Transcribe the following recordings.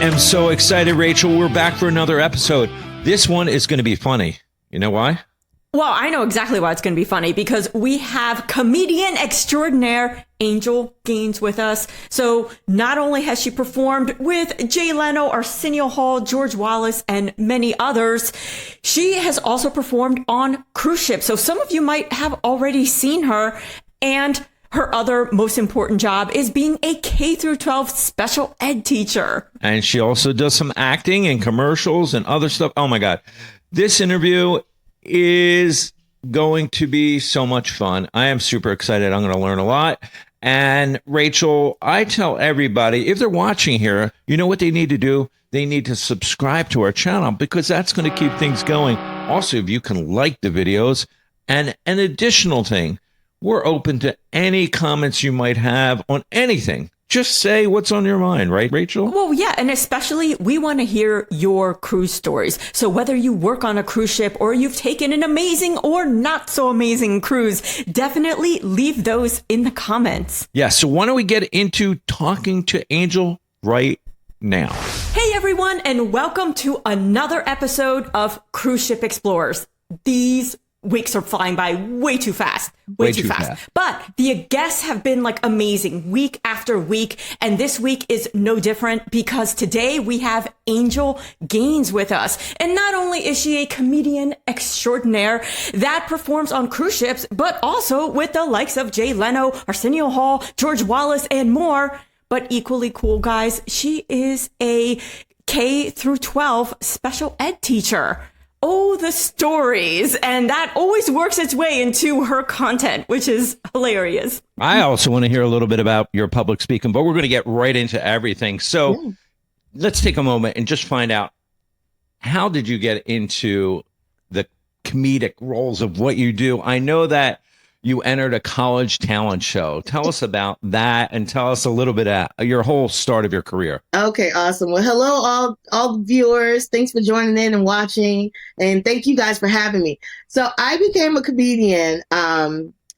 am so excited, Rachel. We're back for another episode. This one is going to be funny. You know why? Well, I know exactly why it's going to be funny, because we have comedian extraordinaire Angel Gaines with us. So not only has she performed with Jay Leno, Arsenio Hall, George Wallace, and many others, she has also performed on cruise ships. So some of you might have already seen her, and her other most important job is being a K through 12 special ed teacher. And she also does some acting and commercials and other stuff. Oh my God. This interview is going to be so much fun. I am super excited. I'm going to learn a lot. And Rachel, I tell everybody, if they're watching here, you know what they need to do? They need to subscribe to our channel, because that's going to keep things going. Also, if you can like the videos, and an additional thing, we're open to any comments you might have on anything. Just say what's on your mind, right, Rachel? Well, yeah, and especially we want to hear your cruise stories. So whether you work on a cruise ship or you've taken an amazing or not so amazing cruise, definitely leave those in the comments. Yeah, so why don't we get into talking to Angel right now? Hey, everyone, and welcome to another episode of Cruise Ship Explorers. These weeks are flying by way too fast. Way too fast. But the guests have been like amazing week after week. And this week is no different, because today we have Angel Gaines with us. And not only is she a comedian extraordinaire that performs on cruise ships, but also with the likes of Jay Leno, Arsenio Hall, George Wallace, and more. But equally cool, guys, she is a K through 12 special ed teacher. Oh, the stories. And that always works its way into her content, which is hilarious. I also want to hear a little bit about your public speaking, but we're going to get right into everything. So let's take a moment and just find out, how did you get into the comedic roles of what you do? I know that you entered a college talent show. Tell us about that, and tell us a little bit of your whole start of your career. Okay, awesome. Well, hello, all the viewers. Thanks for joining in and watching. And thank you guys for having me. So I became a comedian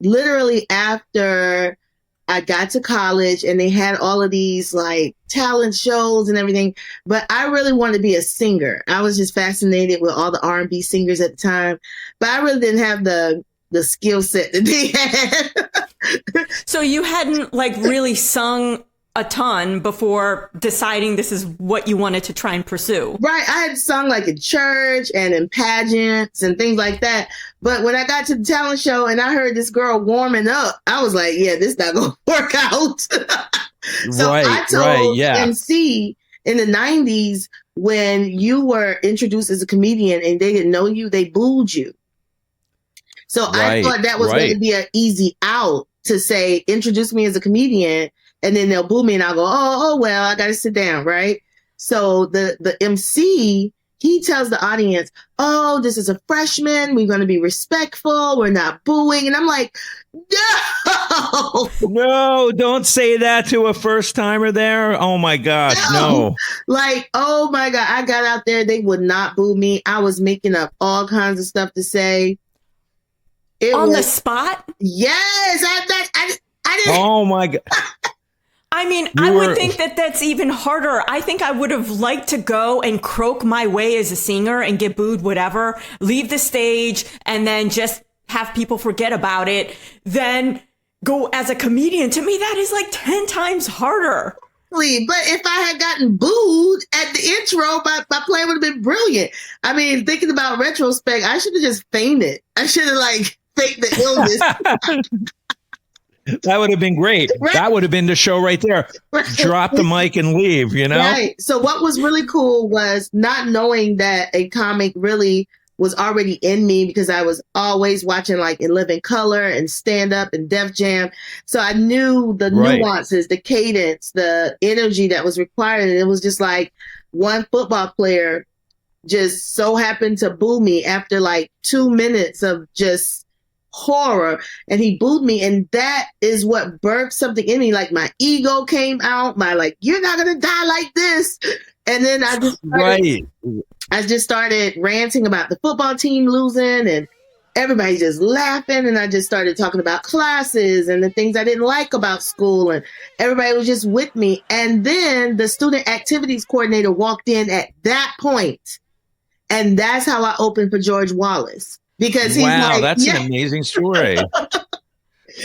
literally after I got to college, and they had all of these like talent shows and everything. But I really wanted to be a singer. I was just fascinated with all the R&B singers at the time. But I really didn't have the skill set that they had. So you hadn't like really sung a ton before deciding this is what you wanted to try and pursue. Right. I had sung like in church and in pageants and things like that. But when I got to the talent show and I heard this girl warming up, I was like, yeah, this not going to work out. So I told MC in the 90s, when you were introduced as a comedian and they didn't know you, they booed you. So I thought that was going to be an easy out to say, introduce me as a comedian, and then they'll boo me and I'll go, oh, well, I got to sit down. Right. So the MC, he tells the audience, oh, this is a freshman. We're going to be respectful. We're not booing. And I'm like, no, don't say that to a first timer there. Oh my gosh. No. Like, oh my God. I got out there. They would not boo me. I was making up all kinds of stuff to say. On the spot? Yes. I didn't. Oh my God. I mean, I would think that that's even harder. I think I would have liked to go and croak my way as a singer and get booed, whatever, leave the stage, and then just have people forget about it. Then go as a comedian. To me, that is like 10 times harder. But if I had gotten booed at the intro, my play would have been brilliant. I mean, thinking about retrospect, I should have just fainted. I should have like faked the illness. That would have been great. Right. That would have been the show right there. Right. Drop the mic and leave, you know? Right. So what was really cool was not knowing that a comic really was already in me, because I was always watching like In Living Color and Stand Up and Def Jam. So I knew the nuances, the cadence, the energy that was required. And it was just like one football player just so happened to boo me after like 2 minutes of just horror, and he booed me, and that is what birthed something in me. Like my ego came out, my like, you're not gonna die like this. And then I just started ranting about the football team losing, and everybody just laughing. And I just started talking about classes and the things I didn't like about school. And everybody was just with me. And then the student activities coordinator walked in at that point. And that's how I opened for George Wallace. Because he's like, that's an amazing story.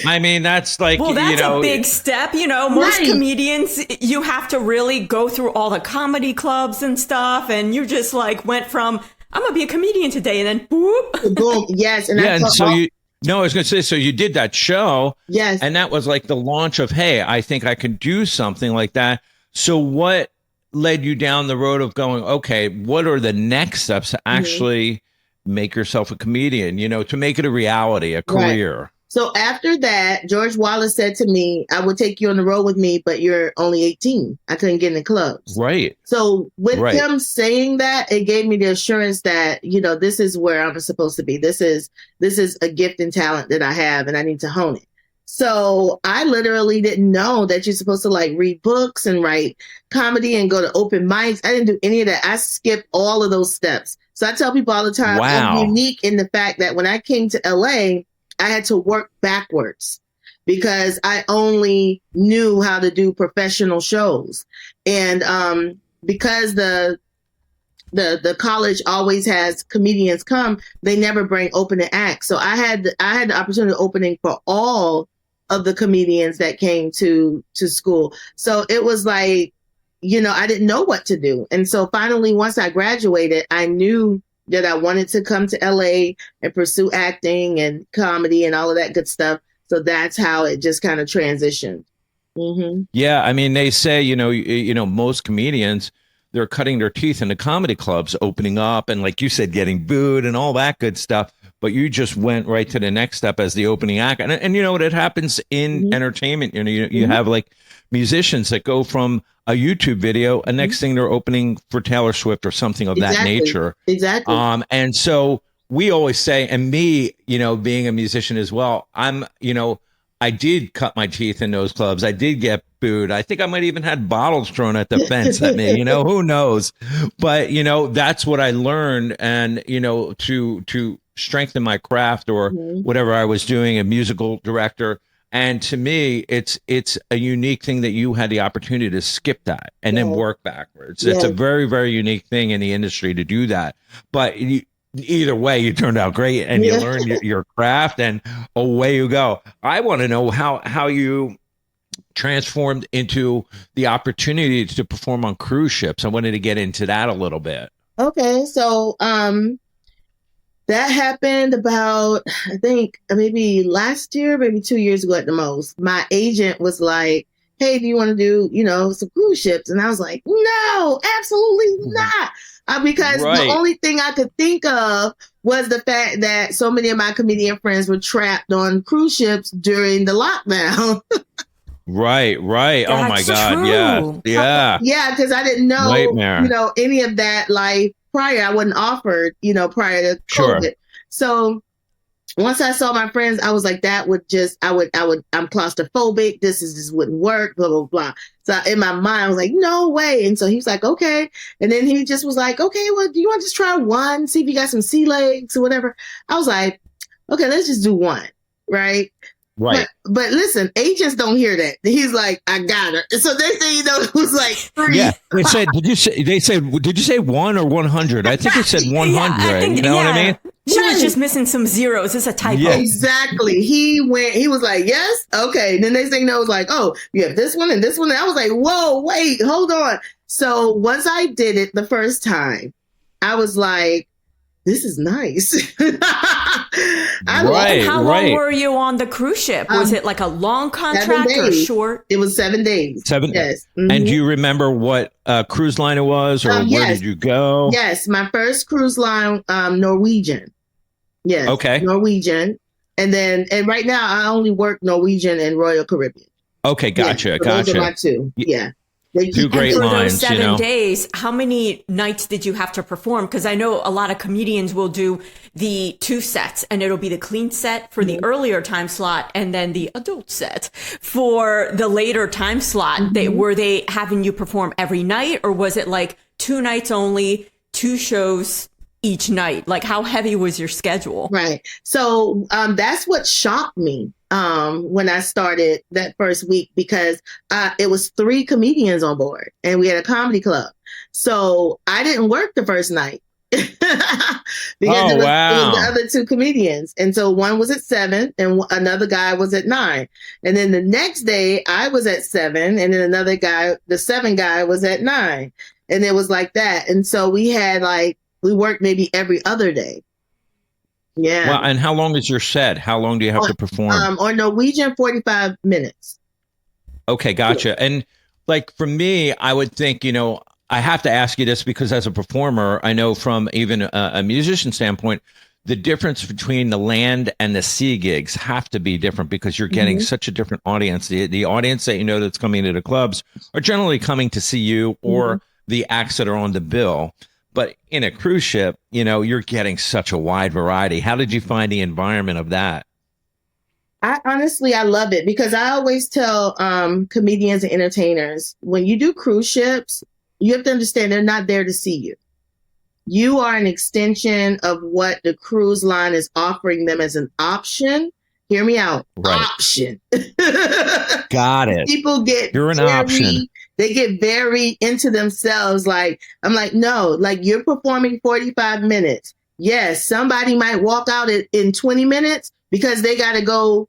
I mean, that's like, well, that's a big step. Most comedians, you have to really go through all the comedy clubs and stuff. And you just like went from, I'm going to be a comedian today. And then boop. Boom. Yes. And I was going to say, so you did that show. Yes. And that was like the launch of, hey, I think I could do something like that. So what led you down the road of going, okay, what are the next steps to actually make yourself a comedian, to make it a reality, a career? Right. So after that, George Wallace said to me, I would take you on the road with me, but you're only 18. I couldn't get in the clubs. Right. So with him saying that, it gave me the assurance that, this is where I'm supposed to be. This is a gift and talent that I have, and I need to hone it. So I literally didn't know that you're supposed to like read books and write comedy and go to open mics. I didn't do any of that. I skipped all of those steps. So I tell people all the time, I'm unique in the fact that when I came to LA, I had to work backwards because I only knew how to do professional shows. And because the college always has comedians come, they never bring opening acts. So I had the opportunity of opening for all of the comedians that came to school. So it was like, I didn't know what to do. And so finally, once I graduated, I knew that I wanted to come to LA and pursue acting and comedy and all of that good stuff. So that's how it just kind of transitioned. Mm-hmm. Yeah. I mean, they say, most comedians, they're cutting their teeth in the comedy clubs, opening up and like you said, getting booed and all that good stuff. But you just went right to the next step as the opening act. And you know what? It happens in entertainment. You have like musicians that go from a YouTube video, and next thing they're opening for Taylor Swift or something of that nature. Exactly. And so we always say, and me, being a musician as well, I did cut my teeth in those clubs. I did get booed. I think I might even had bottles thrown at the fence at me, who knows? But, that's what I learned. And, to strengthen my craft or whatever I was doing, a musical director. And to me, it's a unique thing that you had the opportunity to skip that and then work backwards. It's a very, very unique thing in the industry to do that. But either way, you turned out great and you learned your craft and away you go. I want to know how you transformed into the opportunity to perform on cruise ships. I wanted to get into that a little bit. Okay. So, that happened about, I think maybe last year, maybe 2 years ago at the most. My agent was like, hey, do you want to do, some cruise ships? And I was like, no, absolutely not. Because the only thing I could think of was the fact that so many of my comedian friends were trapped on cruise ships during the lockdown. Right. That's oh my God. True. Yeah. Yeah. Because I didn't know, any of that life prior. I wasn't offered, prior to COVID. Sure. So once I saw my friends, I was like, I'm claustrophobic. This wouldn't work, blah, blah, blah. So in my mind, I was like, no way. And so he was like, okay. And then he just was like, okay, well, do you want to just try one? See if you got some sea legs or whatever. I was like, okay, let's just do one. Right. Right. But listen, agents don't hear that. He's like, I got her. So they say, it was like 3. Yeah. Did you say 1 or 100? I think it said 100. What I mean? She was just missing some zeros. It's a typo. Yeah. Exactly. He was like, yes. Okay. And then they say, no, it's like, oh, you have this one and this one. And I was like, whoa, wait, hold on. So once I did it the first time, I was like, this is nice. How long were you on the cruise ship? Was it like a long contract or short? It was 7 days. 7. Yes. Mm-hmm. And do you remember what cruise line it was, or where did you go? Yes, my first cruise line, Norwegian. Yes. Okay. Norwegian, and right now I only work Norwegian and Royal Caribbean. Okay, gotcha. Those are my two. Yeah. Two great for lines. Those 7 days, how many nights did you have to perform? Because I know a lot of comedians will do the 2 sets, and it'll be the clean set for the earlier time slot, and then the adult set for the later time slot. Were they having you perform every night, or was it like 2 nights only, 2 shows each night? Like, how heavy was your schedule? Right. So that's what shocked me when I started that first week, because it was 3 comedians on board and we had a comedy club. So I didn't work the first night because it was the other 2 comedians. And so one was at 7 and another guy was at 9. And then the next day I was at 7 and then another guy, the 7 guy, was at 9. And it was like that. And so we worked maybe every other day. Yeah. Well, and how long is your set? How long do you have to perform? On Norwegian, 45 minutes. Okay, gotcha. And like for me, I would think, I have to ask you this because as a performer, I know from even a musician standpoint, the difference between the land and the sea gigs have to be different because you're getting such a different audience. The audience that that's coming to the clubs are generally coming to see you or the acts that are on the bill. But in a cruise ship, you're getting such a wide variety. How did you find the environment of that? I love it because I always tell comedians and entertainers, when you do cruise ships, you have to understand they're not there to see you. You are an extension of what the cruise line is offering them as an option. Hear me out. Right. Option. Got it. People get option. They get very into themselves. I'm like, no, you're performing 45 minutes. Yes, somebody might walk out in 20 minutes because they got to go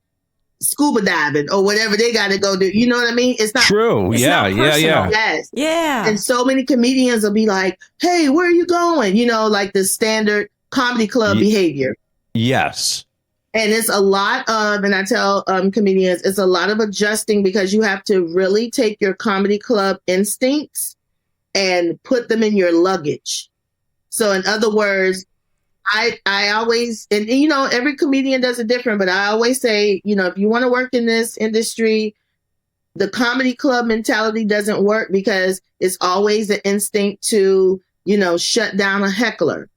scuba diving or whatever they got to go do. You know what I mean? It's not true. Yeah. Yes. Yeah. And so many comedians will be like, hey, where are you going? Like the standard comedy club behavior. Yes. And it's a lot of, and I tell comedians, it's a lot of adjusting because you have to really take your comedy club instincts and put them in your luggage. So in other words, I always, and every comedian does it different, but I always say, if you want to work in this industry, the comedy club mentality doesn't work because it's always the instinct to, shut down a heckler,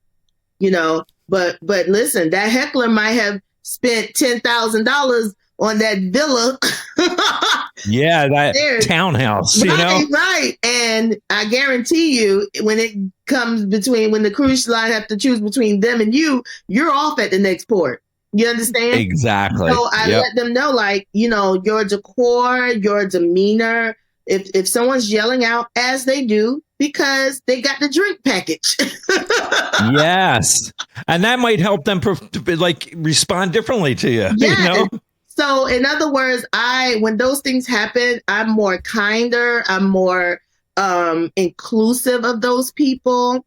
but listen, that heckler might have spent $10,000 on that villa. Yeah, that townhouse, Right. And I guarantee you, when it comes when the cruise line have to choose between them and you're off at the next port. You understand? Exactly. So I let them know, your decor, your demeanor, if someone's yelling out, as they do, because they got the drink package. Yes. And that might help them respond differently to you. Yeah. So in other words, when those things happen, I'm more kinder. I'm more inclusive of those people.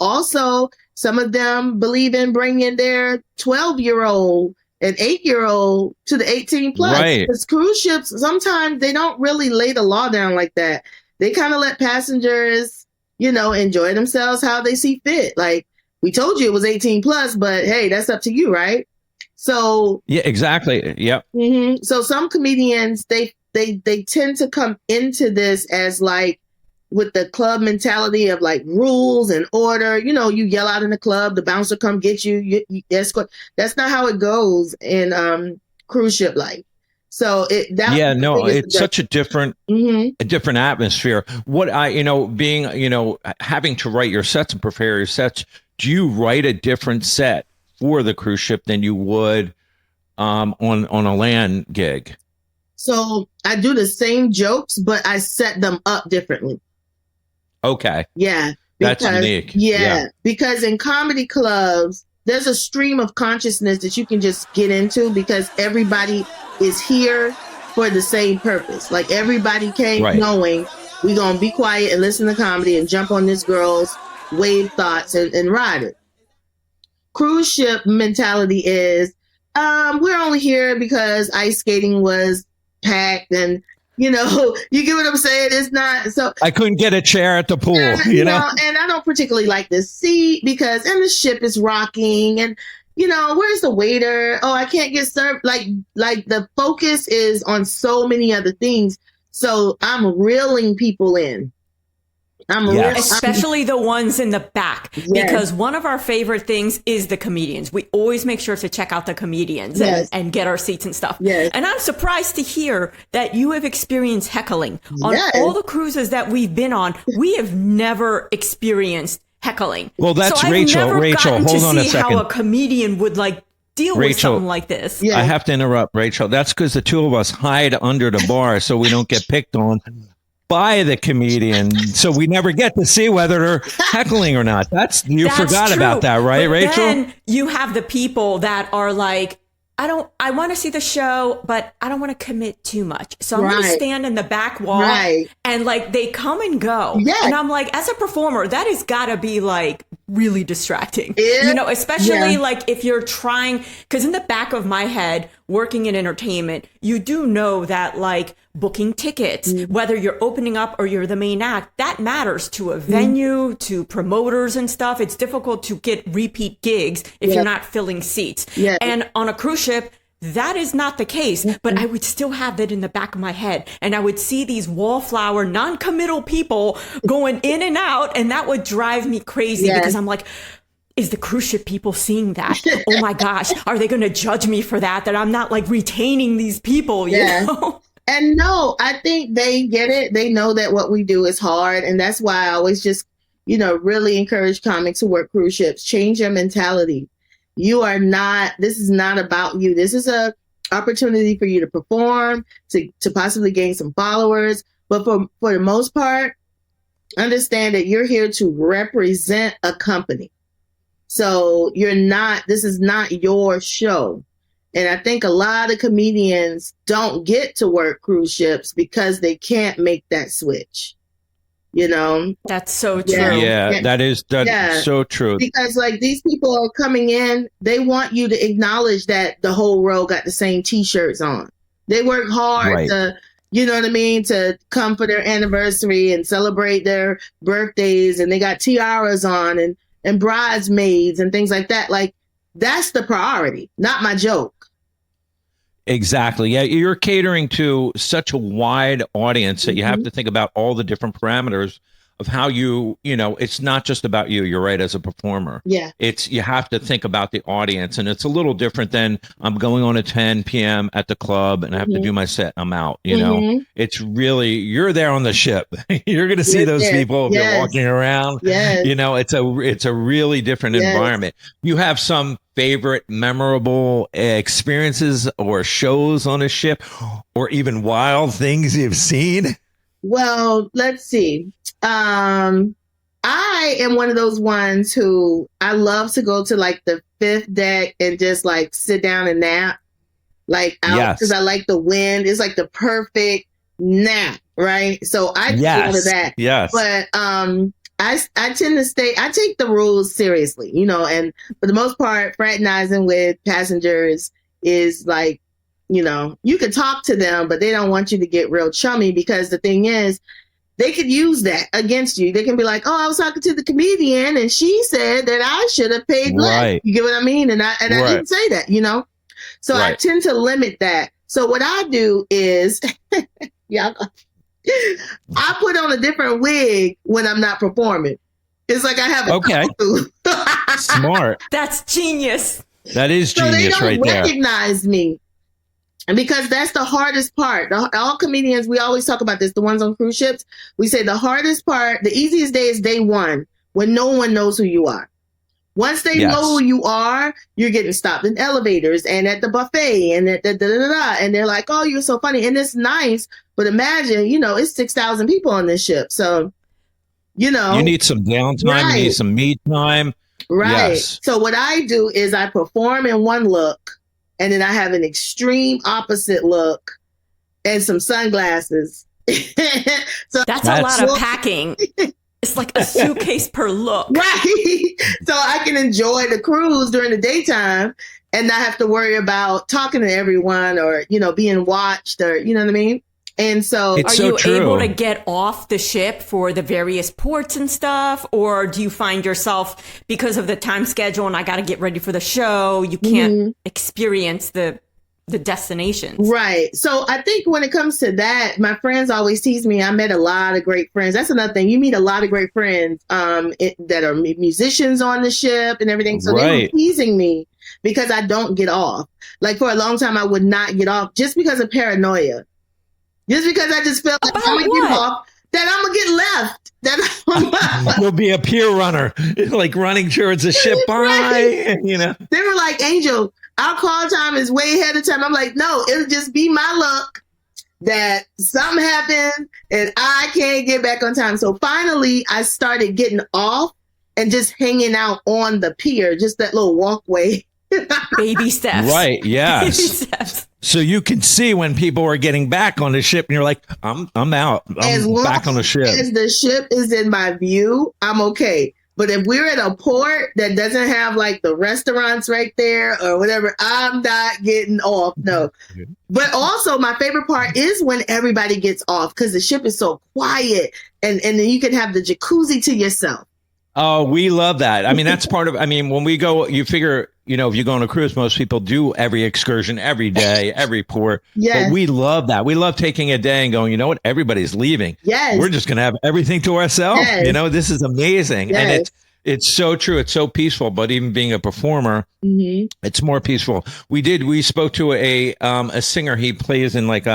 Also, some of them believe in bringing their 12-year-old and 8-year-old to the 18 plus. Right. Because cruise ships, sometimes they don't really lay the law down like that. They kind of let passengers, enjoy themselves how they see fit. Like, we told you it was 18 plus, but hey, that's up to you, right? So yeah, exactly. Yep. Mm-hmm. So some comedians, they tend to come into this as with the club mentality of rules and order. You yell out in the club, the bouncer come get you, you escort. That's not how it goes in cruise ship life. So it's such a different atmosphere. What being having to write your sets and prepare your sets. Do you write a different set for the cruise ship than you would on a land gig? So I do the same jokes, but I set them up differently. Okay. Yeah. That's unique. Yeah. Because in comedy clubs, there's a stream of consciousness that you can just get into because everybody is here for the same purpose. Everybody came knowing we're going to be quiet and listen to comedy and jump on this girl's wave thoughts and ride it. Cruise ship mentality is, we're only here because ice skating was packed and, you get what I'm saying? It's not so. I couldn't get a chair at the pool, you know? And I don't particularly like the seat and the ship is rocking and, where's the waiter? Oh, I can't get served. Like the focus is on so many other things. So I'm reeling people in. Especially the ones in the back, because one of our favorite things is the comedians. We always make sure to check out the comedians and get our seats and stuff. Yes. And I'm surprised to hear that you have experienced heckling on all the cruises that we've been on. We have never experienced heckling. Well, that's so I've Rachel. never Rachel, gotten hold to on a see second. how a comedian would like deal with Rachel, something like this. Yeah. I have to interrupt, Rachel. That's because the two of us hide under the bar so we don't get picked on by the comedian. So we never get to see whether they're heckling or not. That's forgot true. about that, right, But Rachel? Then you have the people that are like, I want to see the show, but I don't want to commit too much. So I'm going to Right. stand in the back wall Right. and like they come and go. Yeah. And I'm like, as a performer, that has got to be like really distracting, Yeah. you know, especially Yeah. like if you're trying, because in the back of my head, working in entertainment, you do know that like booking tickets, whether you're opening up or you're the main act, that matters to a venue, to promoters and stuff. It's difficult to get repeat gigs if Yeah. you're not filling seats. Yeah. And on a cruise ship, that is not the case, but I would still have that in the back of my head. And I would see these wallflower, non-committal people going in and out, and that would drive me crazy Yes. because I'm like, is the cruise ship people seeing that? Oh my gosh, are they going to judge me for that? That I'm not like retaining these people, you Yeah. know? And no, I think they get it. They know that what we do is hard. And that's why I always just, really encourage comics who work cruise ships. Change your mentality. This is not about you. This is a opportunity for you to perform, to possibly gain some followers. But for the most part, understand that you're here to represent a company. So this is not your show. And I think a lot of comedians don't get to work cruise ships because they can't make that switch. That's so true. Yeah, that's Yeah. so true. Because like these people are coming in, they want you to acknowledge that the whole row got the same t-shirts on. They work hard Right. to, to come for their anniversary and celebrate their birthdays, and they got tiaras on and bridesmaids and things like that. Like that's the priority, not my joke. Exactly. Yeah, you're catering to such a wide audience that you have to think about all the different parameters of how it's not just about you. You're right, as a performer. Yeah. You have to think about the audience, and it's a little different than I'm going on at 10 p.m. at the club and I have to do my set. I'm out. It's really, you're there on the ship. You're going to see those people if you're walking around. Yes. It's a really different environment. You have some favorite memorable experiences or shows on a ship, or even wild things you've seen? Well, let's see. I am one of those ones who I love to go to like the fifth deck and just like sit down and nap, like out, because I like the wind. It's like the perfect nap, right? So I do all of that. Yes. But I tend to I take the rules seriously, and for the most part, fraternizing with passengers is like, you can talk to them, but they don't want you to get real chummy, because the thing is, they could use that against you. They can be like, oh, I was talking to the comedian and she said that I should have paid less. Right. You get what I mean? And I didn't say that, So I tend to limit that. So what I do is, I put on a different wig when I'm not performing. It's like I have a Smart. That's genius. That is so they genius don't right there. recognize me. And because that's the hardest part. All comedians, we always talk about this, the ones on cruise ships. We say the hardest part, the easiest day is day one, when no one knows who you are. Once they know who you are, you're getting stopped in elevators and at the buffet and at the and they're like, oh, you're so funny. And it's nice. But imagine, it's 6,000 people on this ship. So, you need some downtime. You need some me time. Right. Yes. So what I do is I perform in one look, and then I have an extreme opposite look and some sunglasses. So That's a lot of packing. It's like a suitcase per look. Right. So I can enjoy the cruise during the daytime and not have to worry about talking to everyone or, being watched or, you know what I mean? And so are you able to get off the ship for the various ports and stuff? Or do you find yourself, because of the time schedule and I got to get ready for the show, you can't experience the destinations? Right. So I think when it comes to that, my friends always tease me. I met a lot of great friends. That's another thing. You meet a lot of great friends that are musicians on the ship and everything. So they were teasing me because I don't get off. Like for a long time, I would not get off just because of paranoia. Just because I just felt like I'm going to get off, that I'm going to get left. You'll be a pier runner, like running towards the ship. Bye. Right. You know, They were like, Angel, our call time is way ahead of time. I'm like, no, it'll just be my luck that something happened and I can't get back on time. So finally, I started getting off and just hanging out on the pier, just that little walkway. Baby steps. right? Baby Yes. steps. So you can see when people are getting back on the ship, and you're like, I'm out. As I'm long back on the ship. as the ship is in my view, I'm okay. But if we're at a port that doesn't have like the restaurants right there or whatever, I'm not getting off. No. But also my favorite part is when everybody gets off because the ship is so quiet and then you can have the jacuzzi to yourself. Oh, we love that. I mean, that's part of, I mean, when we go, you figure, you know, if you go on a cruise, most people do every excursion, every day, every port. Yes. But we love that. We love taking a day and going, you know what? Everybody's leaving. Yes. We're just going to have everything to ourselves. Yes. You know, this is amazing. Yes. And it's so true. It's so peaceful. But even being a performer, Mm-hmm. it's more peaceful. We spoke to a singer. He plays in like,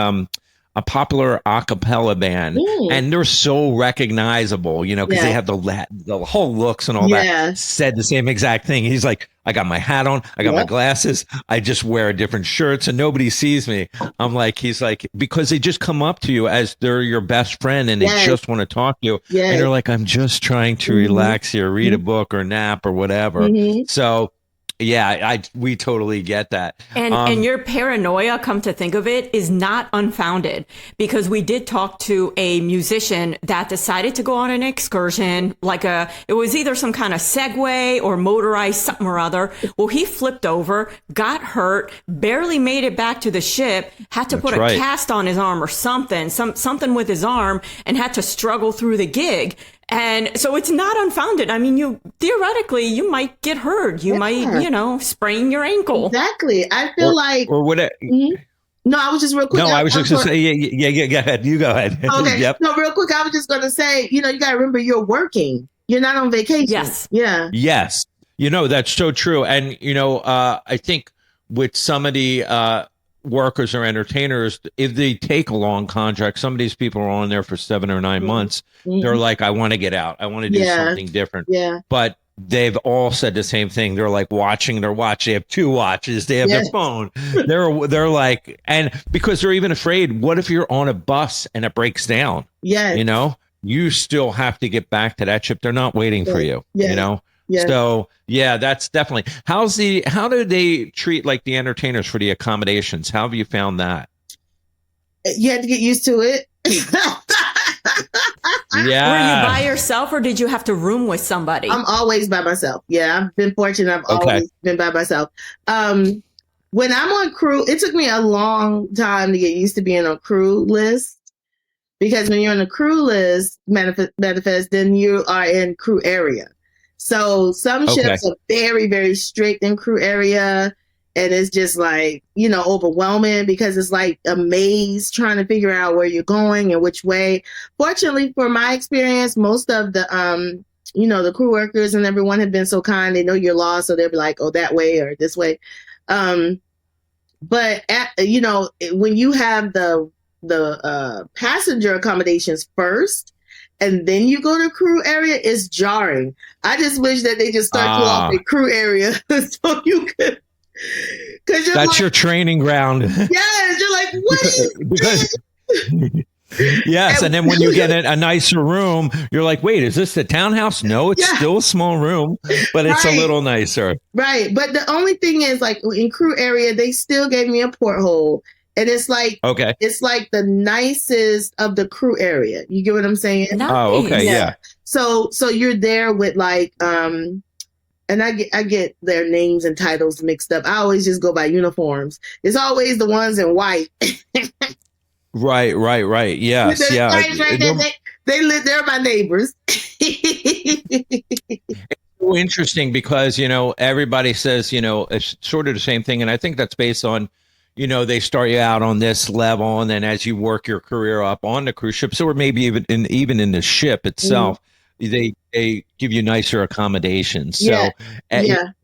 a popular a cappella band, and they're so recognizable, you know, because they have the whole looks and all that. Said the same exact thing. He's like, I got my hat on, I got my glasses, I just wear different shirts, and nobody sees me. I'm like, he's like, because they just come up to you as they're your best friend, and they just want to talk to you, and you're like, I'm just trying to relax here, read a book or nap or whatever. So. Yeah, we totally get that. And your paranoia, come to think of it, is not unfounded, because we did talk to a musician that decided to go on an excursion, it was either some kind of Segway or motorized something or other. Well, he flipped over, got hurt, barely made it back to the ship, had to put a cast on his arm or something with his arm, and had to struggle through the gig. And so it's not unfounded. I mean, you might get hurt. You might, sprain your ankle. Exactly. I feel or whatever. No, I was just real quick. No, I was just going to say, yeah, go ahead. You go ahead. Okay. Yep. No, real quick. I was just going to say, you got to remember you're working. You're not on vacation. Yes. Yeah. Yes. That's so true. And, I think with some of the workers or entertainers, if they take a long contract, some of these people are on there for 7 or 9 months. They're like, I want to get out. I want to do something different. Yeah. But they've all said the same thing. They're like watching their watch. They have 2 watches. They have their phone. They're like, and because they're even afraid, what if you're on a bus and it breaks down? Yeah. You still have to get back to that ship. They're not waiting for you, Yeah. So that's definitely, how do they treat like the entertainers for the accommodations? How have you found that? You had to get used to it. Yeah. Were you by yourself, or did you have to room with somebody? I'm always by myself. Yeah. I've been fortunate. I've always been by myself. When I'm on crew, it took me a long time to get used to being on crew list, because when you're on the crew list, manifest, then you are in crew area. So some ships are very, very strict in crew area. And it's just like, overwhelming, because it's like a maze trying to figure out where you're going and which way. Fortunately, for my experience, most of the, the crew workers and everyone have been so kind. They know you're lost. So they'll be like, oh, that way or this way. But when you have the passenger accommodations first, and then you go to crew area, it's jarring. I just wish that they just start you off in crew area so you could. That's like, your training ground. Yes, you're like, what is because, yes, and then when you get a nicer room, you're like, wait, is this the townhouse? No, it's still a small room, but it's a little nicer. Right, but the only thing is, like, in crew area, they still gave me a porthole. And it's like, it's like the nicest of the crew area. You get what I'm saying? Nice. Oh, okay, yeah. So you're there with like, and I get their names and titles mixed up. I always just go by uniforms. It's always the ones in white. Right. Yes, yeah. They live. They're my neighbors. So interesting because everybody says it's sort of the same thing, and I think that's based on. They start you out on this level, and then as you work your career up on the cruise ships, or maybe even in the ship itself, they give you nicer accommodations. So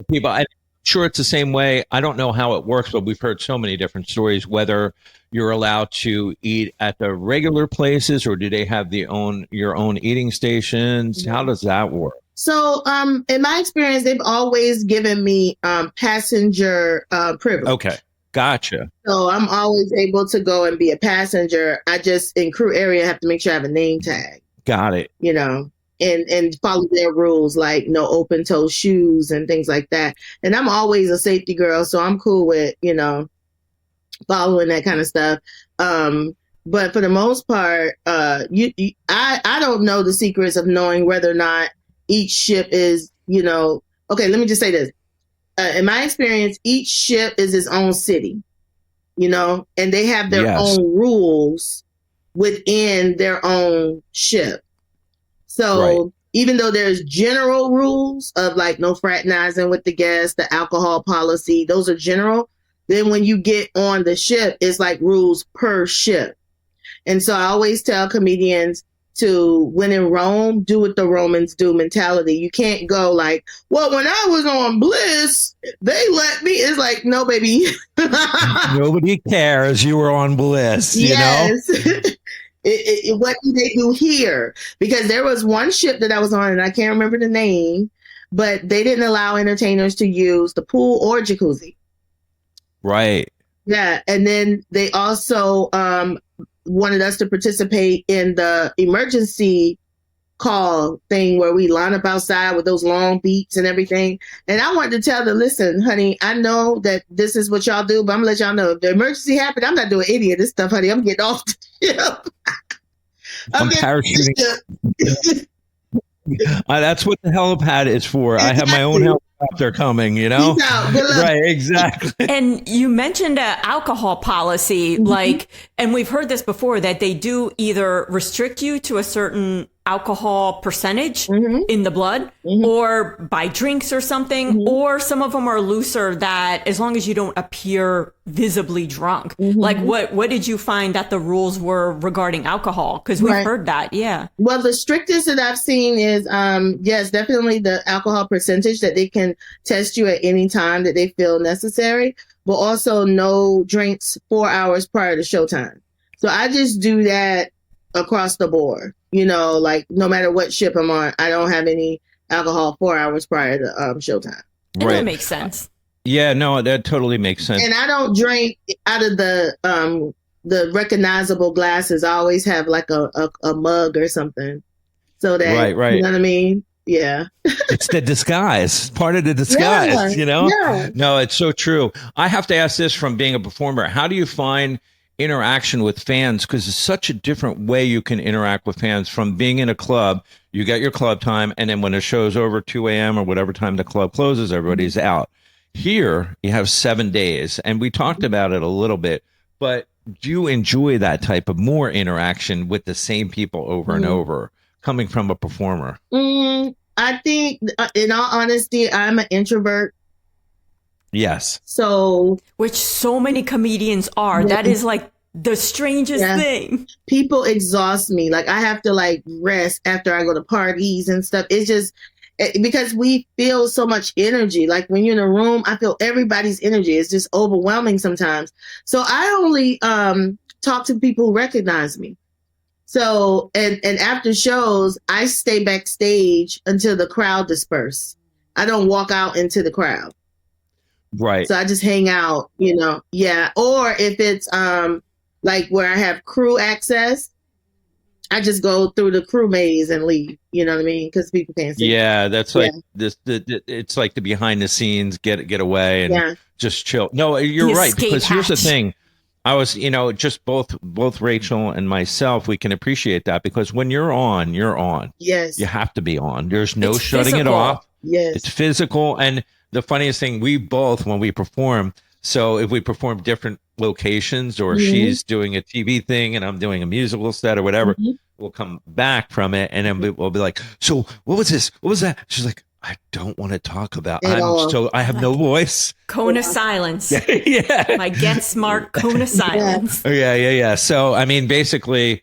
people, sure it's the same way. I don't know how it works, but we've heard so many different stories, whether you're allowed to eat at the regular places or do they have your own eating stations? How does that work? So, in my experience, they've always given me passenger privilege. Okay. Gotcha. So I'm always able to go and be a passenger. I just, in crew area, have to make sure I have a name tag. Got it. You know, and follow their rules, like no open toe shoes and things like that. And I'm always a safety girl, so I'm cool with, you know, following that kind of stuff. But for the most part, I don't know the secrets of knowing whether or not each ship is, you know, okay, let me just say this. In my experience, each ship is its own city, you know, and they have their own rules within their own ship. So even though there's general rules of like no fraternizing with the guests, the alcohol policy, those are general. Then when you get on the ship, it's like rules per ship. And so I always tell comedians to, when in Rome, do what the Romans do mentality. You can't go like, well, when I was on Bliss, they let me. It's like, no, baby. Nobody cares. You were on Bliss, you know? What do they do here? Because there was one ship that I was on, and I can't remember the name, but they didn't allow entertainers to use the pool or jacuzzi. Right. Yeah. And then they also wanted us to participate in the emergency call thing where we line up outside with those long beats and everything. And I wanted to tell them, listen, honey, I know that this is what y'all do, but I'm gonna let y'all know if the emergency happened, I'm not doing any of this stuff, honey. I'm getting off the ship. I'm parachuting. That's what the helipad is for. Exactly. I have my own helicopter coming, you know? Right, exactly. And you mentioned alcohol policy, like, and we've heard this before, that they do either restrict you to a certain alcohol percentage in the blood or buy drinks or something, or some of them are looser that as long as you don't appear visibly drunk. Like what did you find that the rules were regarding alcohol? Because we've heard that. Yeah. Well, the strictest that I've seen is, yes, definitely the alcohol percentage that they can test you at any time that they feel necessary, but also no drinks 4 hours prior to showtime. So I just do that across the board. You know, like no matter what ship I'm on, I don't have any alcohol 4 hours prior to showtime. And that makes sense. Yeah, no, that totally makes sense. And I don't drink out of the recognizable glasses. I always have like a mug or something, so that you know what I mean. Yeah, it's the disguise, part of the disguise. You know, no, it's so true. I have to ask this from being a performer: how do you find interaction with fans? Because it's such a different way you can interact with fans from being in a club. You get your club time, and then when the show's over, 2 a.m. or whatever time the club closes, everybody's out. Here, you have 7 days, and we talked about it a little bit, but do you enjoy that type of more interaction with the same people over and over, coming from a performer? I think, in all honesty, I'm an introvert. Yes. So, which so many comedians are. That is like the strangest thing. People exhaust me. Like I have to like rest after I go to parties and stuff. It's just because we feel so much energy. Like when you're in a room, I feel everybody's energy. It's just overwhelming sometimes. So I only talk to people who recognize me. So, and after shows, I stay backstage until the crowd disperse. I don't walk out into the crowd. Right. So I just hang out, you know. Yeah. Or if it's like where I have crew access, I just go through the crew maze and leave. You know what I mean? Because people can't see. Yeah, that's like this. It's like the behind the scenes, get away and just chill. No, you're right. Because here's the thing. I was, you know, just both Rachel and myself, we can appreciate that because when you're on, you're on. Yes. You have to be on. There's no shutting it off. Yes. It's physical. And the funniest thing, we both, when we perform, so if we perform different locations or she's doing a TV thing and I'm doing a musical set or whatever, we'll come back from it and then we'll be like, so what was this? What was that? She's like, I don't want to talk about. I have no voice. Cone of silence. My Get Smart cone of silence. Yeah. So, I mean, basically,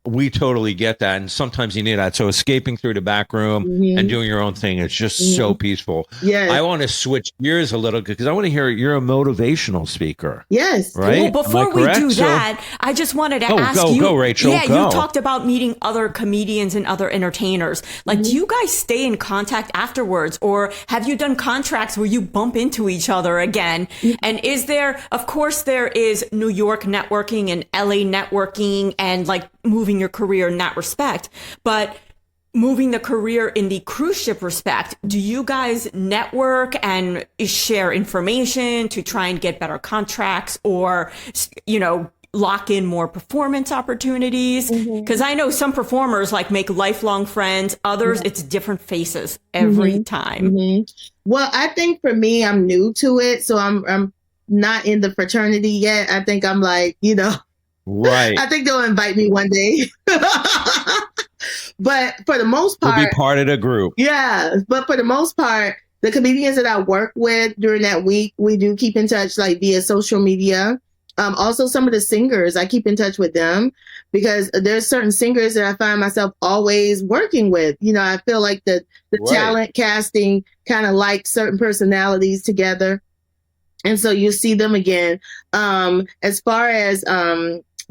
we totally get that. And sometimes you need that. So escaping through the back room and doing your own thing is just so peaceful. Yes. I want to switch gears a little because I want to hear you're a motivational speaker. Yes. Right? Well, before we do that, I just wanted to ask you. Go, Rachel. Yeah, go. You talked about meeting other comedians and other entertainers. Like, do you guys stay in contact afterwards, or have you done contracts where you bump into each other again? And is there, of course, there is New York networking and LA networking and like moving your career in that respect, but moving the career in the cruise ship respect, do you guys network and share information to try and get better contracts or, you know, lock in more performance opportunities? Because I know some performers like make lifelong friends, others it's different faces every time. Well, I think for me, I'm new to it, so I'm not in the fraternity yet. I think I'm like, you know, right. I think they'll invite me one day. But for the most part, you'll be part of the group. Yeah. But for the most part, the comedians that I work with during that week, we do keep in touch like via social media. Also, some of the singers, I keep in touch with them because there's certain singers that I find myself always working with. You know, I feel like the talent casting kind of like certain personalities together. And so you see them again. As far as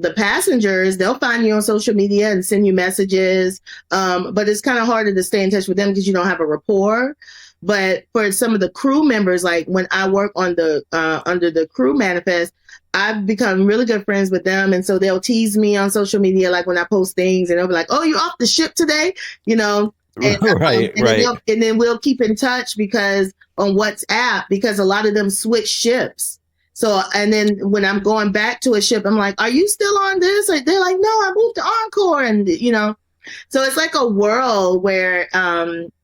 the passengers, they'll find you on social media and send you messages. But it's kind of harder to stay in touch with them because you don't have a rapport. But for some of the crew members, like when I work on the under the crew manifest, I've become really good friends with them. And so they'll tease me on social media, like when I post things, and they'll be like, "Oh, you off the ship today?" You know, and, right. And then we'll keep in touch because on WhatsApp, because a lot of them switch ships. So, and then when I'm going back to a ship, I'm like, "Are you still on this?" Like, they're like, "No, I moved to Encore." And, you know, so it's like a world where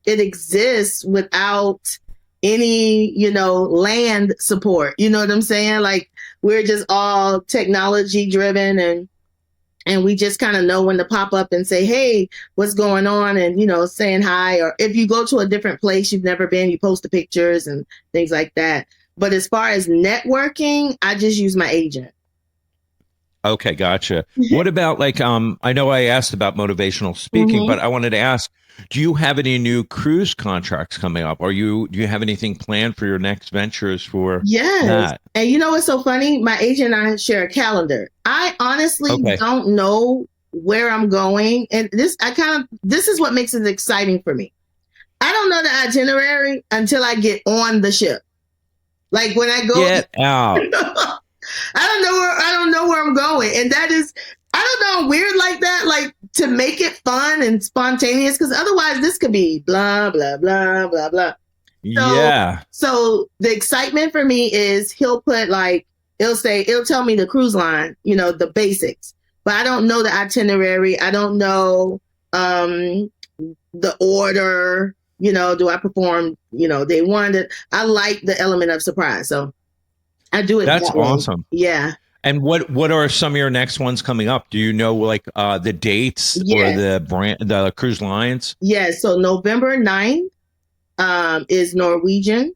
it exists without any, you know, land support. You know what I'm saying? Like, we're just all technology driven and we just kind of know when to pop up and say, "Hey, what's going on?" And, you know, saying hi. Or if you go to a different place you've never been, you post the pictures and things like that. But as far as networking, I just use my agent. Okay, gotcha. What about like, I know I asked about motivational speaking, but I wanted to ask, do you have any new cruise contracts coming up? Do you have anything planned for your next ventures for that? And you know what's so funny? My agent and I share a calendar. I honestly don't know where I'm going. And this is what makes it exciting for me. I don't know the itinerary until I get on the ship. Like when I go get out. I don't know where I'm going. And that is, I don't know, weird like that, like to make it fun and spontaneous, because otherwise this could be blah, blah, blah, blah, blah. So the excitement for me is he'll put like, it'll tell me the cruise line, you know, the basics, but I don't know the itinerary. I don't know the order, you know, do I perform, you know, day one. I like the element of surprise. So I do it. That's awesome. Yeah. And what are some of your next ones coming up? Do you know like the dates or the cruise lines? Yeah. So November 9th is Norwegian.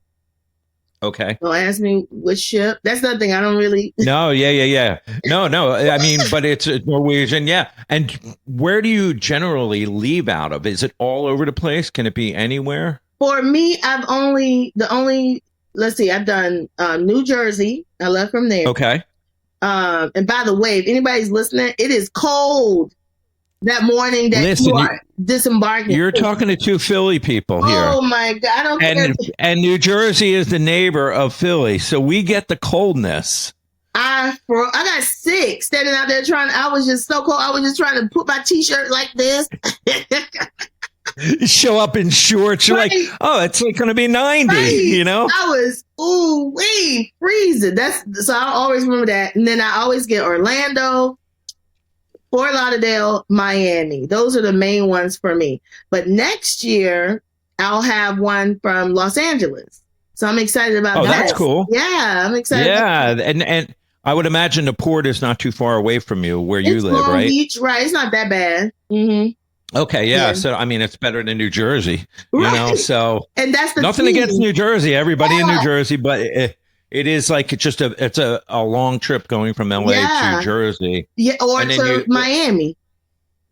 Okay. Don't ask me which ship. That's the thing. I don't really. No. Yeah. No. I mean, but it's Norwegian. Yeah. And where do you generally leave out of? Is it all over the place? Can it be anywhere? For me, I've done New Jersey. I left from there. Okay. And by the way, if anybody's listening, it is cold that morning that you are disembarking. You're talking to two Philly people here. Oh my God. I don't care. And New Jersey is the neighbor of Philly. So we get the coldness. I got sick standing out there I was just so cold. I was just trying to put my t-shirt like this. Show up in shorts. You're like, oh, it's like going to be 90, you know? I was, freezing. So I'll always remember that. And then I always get Orlando, Fort Lauderdale, Miami. Those are the main ones for me. But next year, I'll have one from Los Angeles. So I'm excited about that. Oh, that's cool. Yeah, I'm excited. Yeah, and I would imagine the port is not too far away from you where you live, Long right? Beach, right. It's not that bad. Mm-hmm. Okay, yeah. So, I mean, it's better than New Jersey, you know? So, and that's nothing against New Jersey, everybody in New Jersey, but it is like it's a long trip going from LA to Jersey. Yeah, or to Miami.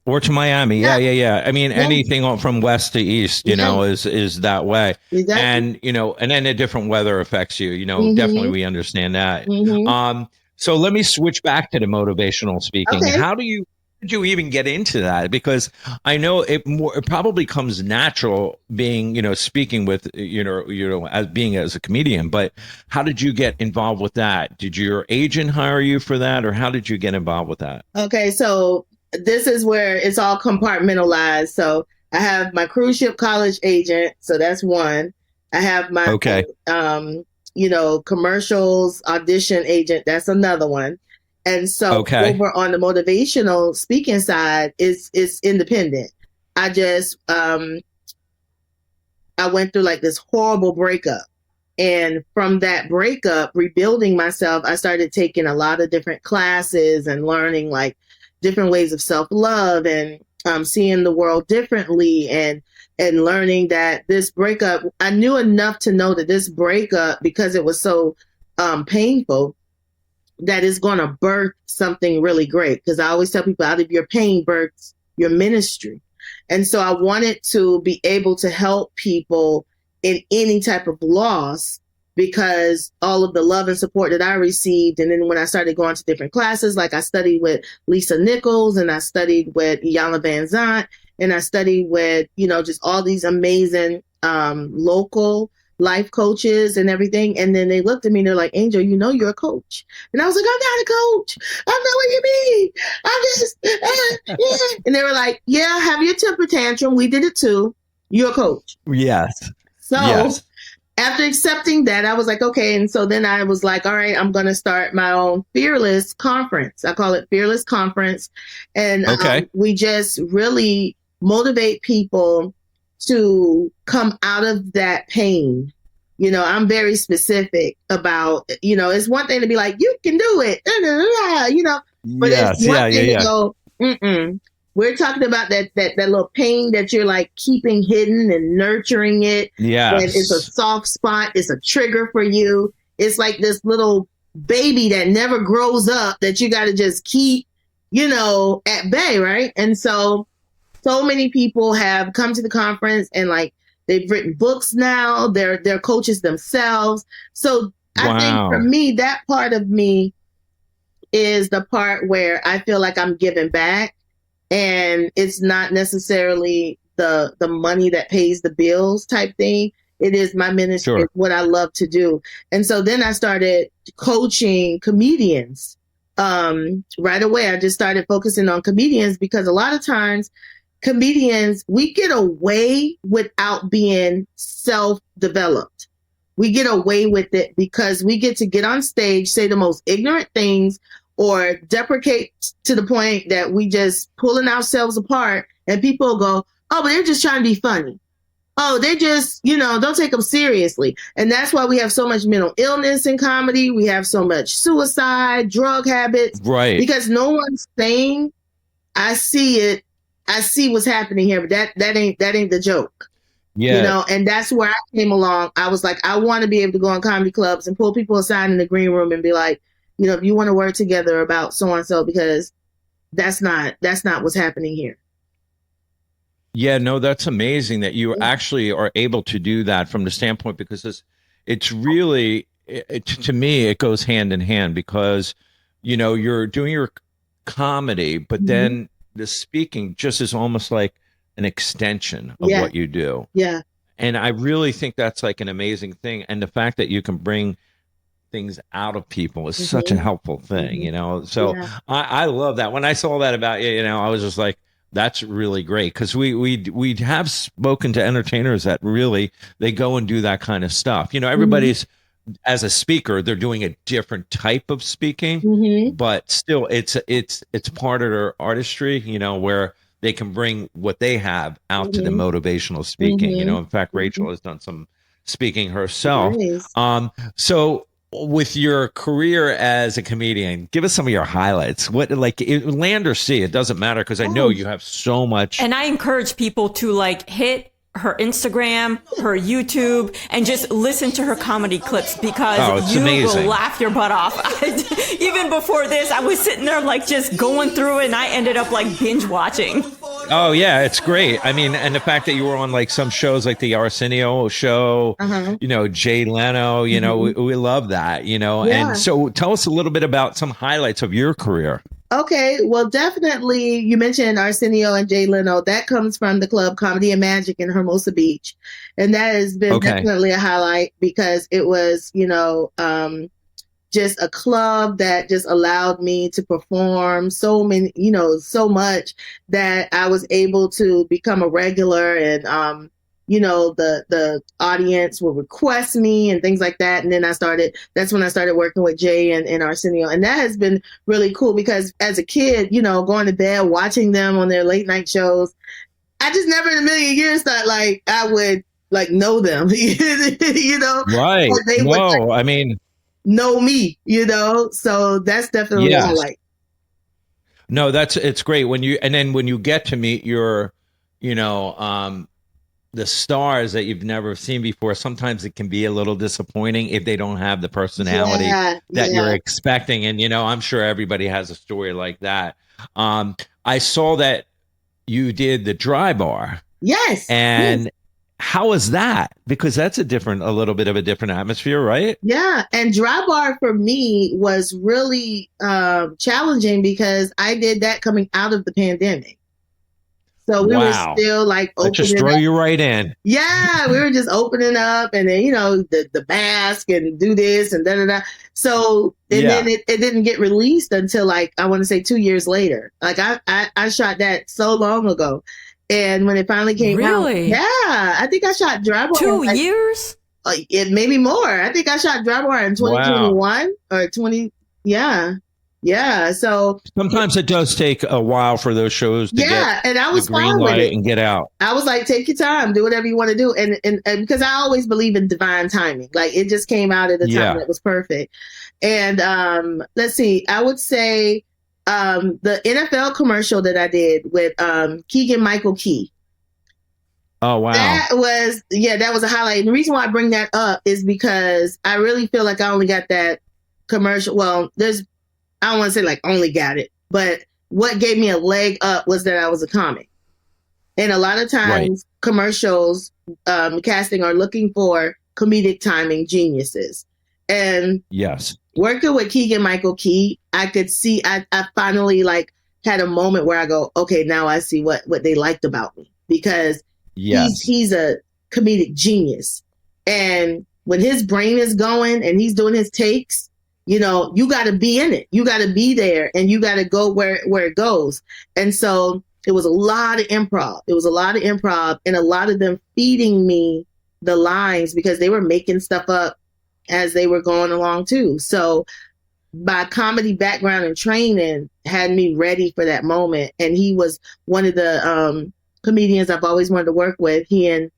Or to Miami. Yeah. I mean, anything from west to east, you know, is that way. Exactly. And, you know, and then the different weather affects you, you know, definitely we understand that. So let me switch back to the motivational speaking. Okay. How did you even get into that? Because I know it probably comes natural being, you know, speaking with, you know, as a comedian, but how did you get involved with that? Did your agent hire you for that, or how did you get involved with that? Okay. So this is where it's all compartmentalized. So I have my cruise ship college agent. So that's one. I have my, you know, commercials audition agent. That's another one. And so over on the motivational speaking side, it's independent. I just, I went through like this horrible breakup. And from that breakup, rebuilding myself, I started taking a lot of different classes and learning like different ways of self-love and seeing the world differently and learning that this breakup, I knew enough to know that this breakup, because it was so painful, that is going to birth something really great. Because I always tell people, out of your pain births your ministry. And so I wanted to be able to help people in any type of loss, because all of the love and support that I received. And then when I started going to different classes, like I studied with Lisa Nichols and I studied with Iyanla Vanzant and I studied with, you know, just all these amazing local life coaches and everything. And then they looked at me and they're like, Angel, you know, you're a coach. And I was like, I'm not a coach. I know what you mean. I'm just, yeah. And they were like, yeah, have your temper tantrum. We did it too. You're a coach. Yes. So after accepting that, I was like, okay. And so then I was like, all right, I'm going to start my own Fearless Conference. I call it Fearless Conference. And we just really motivate people to come out of that pain. You know, I'm very specific about, you know, it's one thing to be like, you can do it, you know, but it's one thing to go, we're talking about that little pain that you're like keeping hidden and nurturing it. Yeah. It's a soft spot. It's a trigger for you. It's like this little baby that never grows up that you got to just keep, you know, at bay. Right. And so many people have come to the conference and like they've written books now. They're coaches themselves. So I think for me, that part of me is the part where I feel like I'm giving back. And it's not necessarily the money that pays the bills type thing. It is my ministry, what I love to do. And so then I started coaching comedians. Right away, I just started focusing on comedians because a lot of times comedians, we get away without being self-developed. We get away with it because we get to get on stage, say the most ignorant things, or deprecate to the point that we just pulling ourselves apart and people go, oh, but they're just trying to be funny. Oh, they just, you know, don't take them seriously. And that's why we have so much mental illness in comedy. We have so much suicide, drug habits. Right. Because no one's saying, I see it. I see what's happening here, but that ain't the joke. Yeah. You know, and that's where I came along. I was like, I want to be able to go in comedy clubs and pull people aside in the green room and be like, you know, if you want to work together about so and so, because that's not what's happening here. Yeah, no, that's amazing that you actually are able to do that from the standpoint, because it's really, to me, it goes hand in hand, because, you know, you're doing your comedy, but then the speaking just is almost like an extension of what you do. Yeah. And I really think that's like an amazing thing. And the fact that you can bring things out of people is such a helpful thing, you know? So I love that. When I saw that about you, you know, I was just like, that's really great. Cause we have spoken to entertainers that really, they go and do that kind of stuff. You know, everybody's, as a speaker, they're doing a different type of speaking, but still it's part of their artistry, you know, where they can bring what they have out to the motivational speaking. You know, in fact, Rachel has done some speaking herself. Nice. So with your career as a comedian, give us some of your highlights. What, like, land or sea, it doesn't matter, because I know you have so much. And I encourage people to like hit her Instagram, her YouTube, and just listen to her comedy clips because you amazing. will laugh your butt off. Even before this, I was sitting there like just going through it, and I ended up like binge watching. Oh yeah, it's great. I mean, and the fact that you were on like some shows like the Arsenio show, you know, Jay Leno, you know, we love that, you know. Yeah. And so tell us a little bit about some highlights of your career. Okay, well, definitely, you mentioned Arsenio and Jay Leno. That comes from the club Comedy and Magic in Hermosa Beach. And that has been definitely a highlight because it was, you know, just a club that just allowed me to perform so many, you know, so much that I was able to become a regular and, you know, the audience will request me and things like that. And then that's when I started working with Jay and Arsenio. And that has been really cool because as a kid, you know, going to bed, watching them on their late night shows, I just never in a million years thought like I would like know them, you know? Right. They would, like, I mean, know me, you know? So that's definitely what I like. No, it's great when you get to meet your, you know, the stars that you've never seen before, sometimes it can be a little disappointing if they don't have the personality that you're expecting. And, you know, I'm sure everybody has a story like that. I saw that you did the Dry Bar. Yes. And how is that? Because that's a little bit of a different atmosphere, right? Yeah. And Dry Bar for me was really challenging because I did that coming out of the pandemic. So we were still like opening just throw you right in. Yeah, we were just opening up and then, you know, the mask and do this and da-da-da. So then it didn't get released until like, I want to say 2 years later. Like I shot that so long ago. And when it finally came out. Really? Yeah, I think I shot Dry Bar. 2 years? It maybe more. I think I shot Dry Bar in 2021 or 20. Yeah. Yeah. So sometimes it does take a while for those shows to get and I was the green fine with light it and get out. I was like, take your time, do whatever you want to do. And because I always believe in divine timing. Like it just came out at a time that was perfect. And let's see, I would say the NFL commercial that I did with Keegan Michael Key. Oh, wow. That was a highlight. And the reason why I bring that up is because I really feel like I only got that commercial. Well, I don't want to say like only got it, but what gave me a leg up was that I was a comic. And a lot of times commercials, casting are looking for comedic timing geniuses. And working with Keegan Michael Key, I could see, I finally like had a moment where I go, okay, now I see what they liked about me because he's a comedic genius. And when his brain is going and he's doing his takes, you know, you got to be in it. You got to be there and you got to go where it goes. And so it was a lot of improv. And a lot of them feeding me the lines because they were making stuff up as they were going along too. So my comedy background and training had me ready for that moment. And he was one of the comedians I've always wanted to work with. He and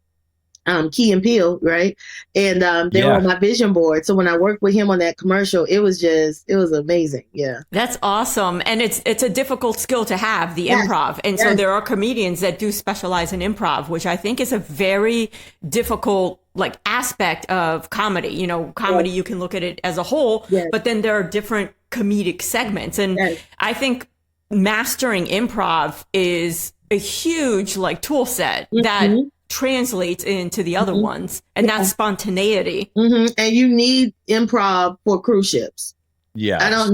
Key and Peele, right? And they were on my vision board. So when I worked with him on that commercial, it was amazing. Yeah. That's awesome. And it's a difficult skill to have, the improv. And so there are comedians that do specialize in improv, which I think is a very difficult like aspect of comedy. You know, comedy, you can look at it as a whole, but then there are different comedic segments. And I think mastering improv is a huge like tool set that translates into the other ones, and that's spontaneity. And you need improv for cruise ships. I don't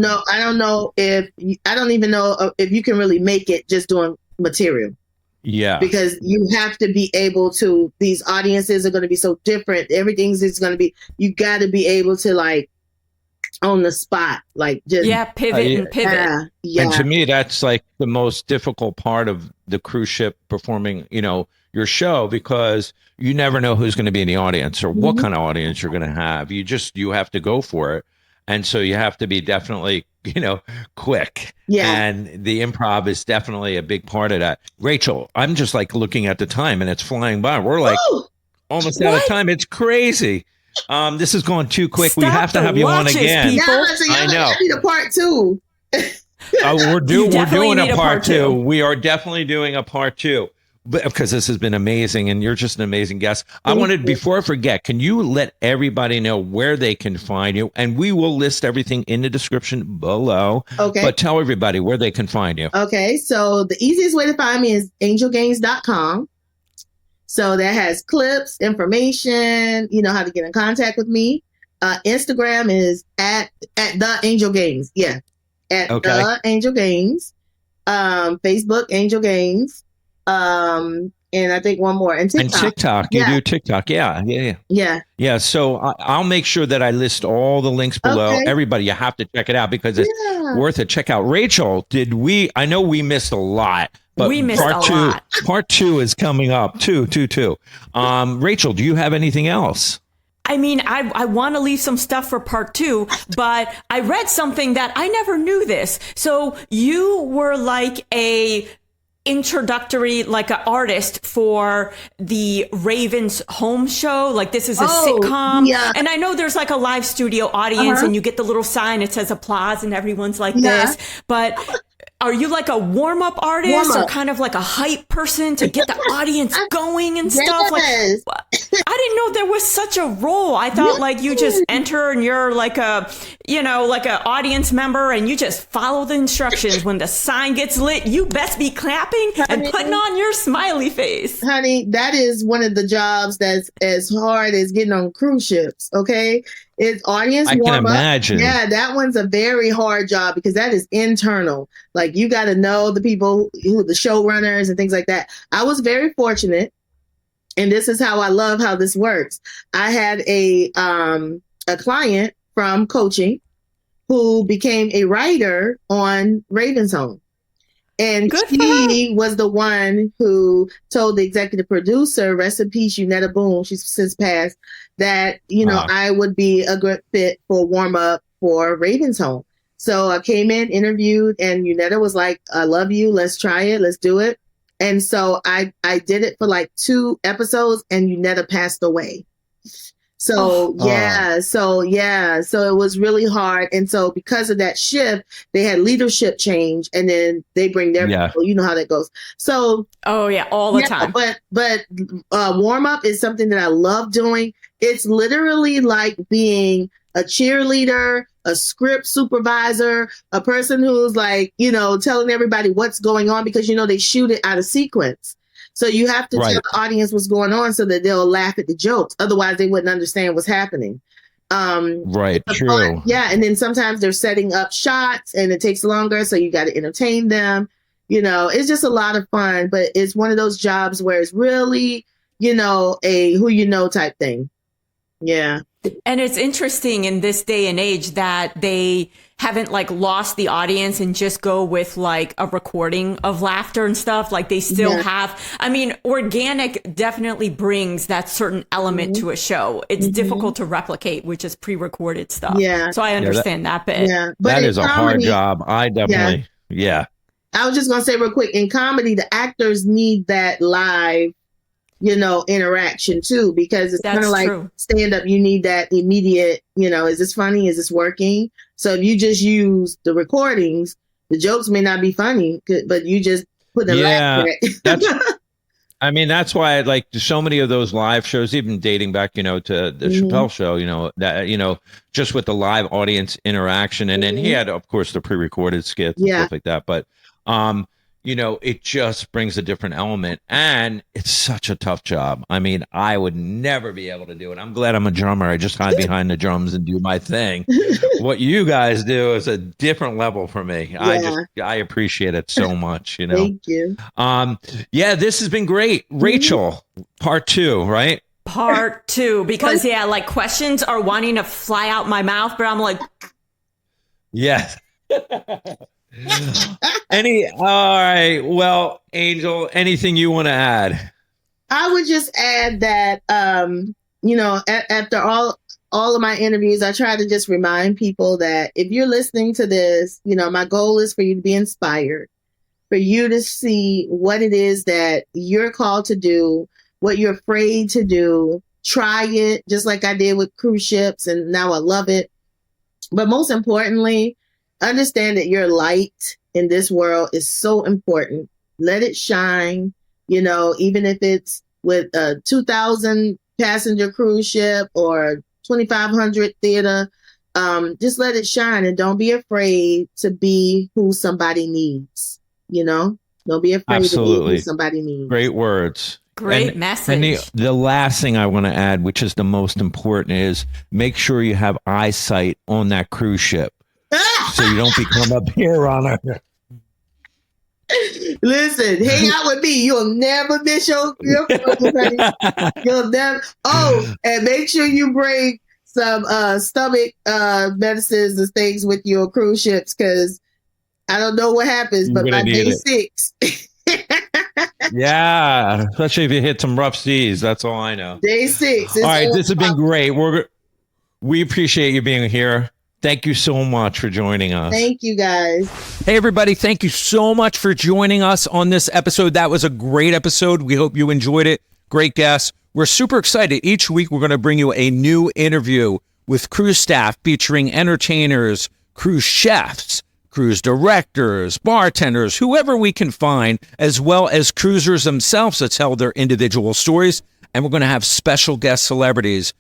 even know if you can really make it just doing material. Because you have to be able to, these audiences are going to be so different. Everything's is going to be, you got to be able to like on the spot, like just pivot. And to me, that's like the most difficult part of the cruise ship performing, you know, your show, because you never know who's going to be in the audience or what kind of audience you're going to have. You have to go for it. And so you have to be definitely, you know, quick. And the improv is definitely a big part of that. Rachel, I'm just like looking at the time and it's flying by. We're like almost out of time. It's crazy. This is going too quick. We have to have you on again. I know. I need a part two. We're doing a part two. We are definitely doing a part two. because this has been amazing and you're just an amazing guest. I Thank wanted, you. before I forget, can you let everybody know where they can find you? And we will list everything in the description below. Okay. But tell everybody where they can find you. Okay. So the easiest way to find me is angelgames.com. So that has clips, information, how to get in contact with me. Instagram is at the Angel Games. Yeah. At the Angel Games. Facebook, Angel Games. And I think one more. And TikTok. And TikTok. You do TikTok. Yeah. So I'll make sure that I list all the links below. Okay. Everybody, you have to check it out because it's worth it. Check out. Rachel, I know we missed a lot. But we missed a lot. Part 2 is coming up. Two. Rachel, do you have anything else? I mean, I want to leave some stuff for part 2, but I read something that I never knew this. So you were like a introductory, like an artist for the Ravens home show. Like this is a sitcom. Yeah. And I know there's like a live studio audience and you get the little sign, it says applause and everyone's like this, but are you like a warm-up artist or kind of like a hype person to get the audience going and stuff? Like, I didn't know there was such a role. I thought like you just enter and you're like a, like an audience member and you just follow the instructions. When the sign gets lit, you best be clapping and putting on your smiley face. Honey, that is one of the jobs that's as hard as getting on cruise ships. Okay. It's audience warm-up. I can imagine. Yeah, that one's a very hard job because that is internal. Like you got to know the people, the showrunners and things like that. I was very fortunate, and this is how I love how this works. I had a client from coaching who became a writer on Ravens Home. And she was the one who told the executive producer, rest in peace, Unetta Boone, she's since passed, that, I would be a good fit for warm up for Ravens Home. So I came in, interviewed, and Unetta was like, I love you. Let's try it. Let's do it. And so I did it for like 2 episodes and Unetta passed away. So so it was really hard. And so because of that shift, they had leadership change and then they bring their people. You know how that goes. So all the time. But warm up is something that I love doing. It's literally like being a cheerleader, a script supervisor, a person who's like, telling everybody what's going on because, they shoot it out of sequence. So you have to tell the audience what's going on so that they'll laugh at the jokes. Otherwise, they wouldn't understand what's happening. True. And then sometimes they're setting up shots and it takes longer. So you got to entertain them. It's just a lot of fun. But it's one of those jobs where it's really, a who type thing. Yeah. And it's interesting in this day and age that they haven't like lost the audience and just go with like a recording of laughter and stuff. Like they still have, organic definitely brings that certain element to a show. It's difficult to replicate, which is pre-recorded stuff. Yeah. So I understand that bit. Yeah. But that is a hard job. I definitely, I was just going to say real quick, in comedy, the actors need that live interaction too, because it's kind of like stand up. You need that immediate, is this funny? Is this working? So if you just use the recordings, the jokes may not be funny, but you just put the laugh that's why I like so many of those live shows, even dating back, to the Chappelle show, that, just with the live audience interaction. And then he had, of course, the pre-recorded skits and stuff like that. But, it just brings a different element and it's such a tough job. I mean, I would never be able to do it. I'm glad I'm a drummer. I just hide behind the drums and do my thing. What you guys do is a different level for me. I appreciate it so much, Thank you. This has been great. Rachel, part 2, right? Part 2, because like questions are wanting to fly out my mouth, but I'm like, yes. All right. Well, Angel, anything you want to add? I would just add that, after all of my interviews, I try to just remind people that if you're listening to this, my goal is for you to be inspired, for you to see what it is that you're called to do, what you're afraid to do. Try it, just like I did with cruise ships, and now I love it. But most importantly, understand that your light in this world is so important. Let it shine. you know, even if it's with a 2,000 passenger cruise ship or 2,500 theater, just let it shine and don't be afraid to be who somebody needs, you know? Don't be afraid to be who somebody needs. Great words. Great message. And the last thing I want to add, which is the most important, is make sure you have eyesight on that cruise ship so you don't become a beer runner. Listen, hang out with me. You'll never miss your You'll never. Oh, and make sure you bring some stomach medicines and things with your cruise ships, because I don't know what happens, but by day 6. Yeah, especially if you hit some rough seas. That's all I know. Day 6. All right, this has been great. We appreciate you being here. Thank you so much for joining us. Thank you, guys. Hey, everybody. Thank you so much for joining us on this episode. That was a great episode. We hope you enjoyed it. Great guests. We're super excited. Each week, we're going to bring you a new interview with cruise staff featuring entertainers, cruise chefs, cruise directors, bartenders, whoever we can find, as well as cruisers themselves to tell their individual stories. And we're going to have special guest celebrities.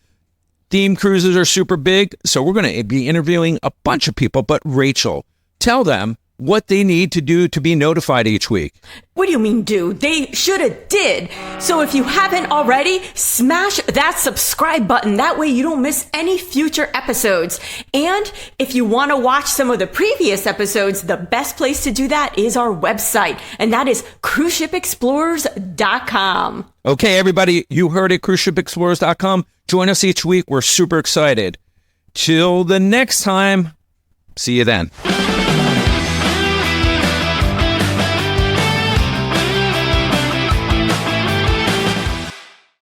Theme cruises are super big, so we're going to be interviewing a bunch of people. But Rachel, tell them what they need to do to be notified each week. What do you mean, dude? They should have did. So if you haven't already, smash that subscribe button. That way you don't miss any future episodes. And if you want to watch some of the previous episodes, the best place to do that is our website. And that is cruiseshipexplorers.com. Okay, everybody, you heard it, cruiseshipexplorers.com. Join us each week. We're super excited. Till the next time, see you then.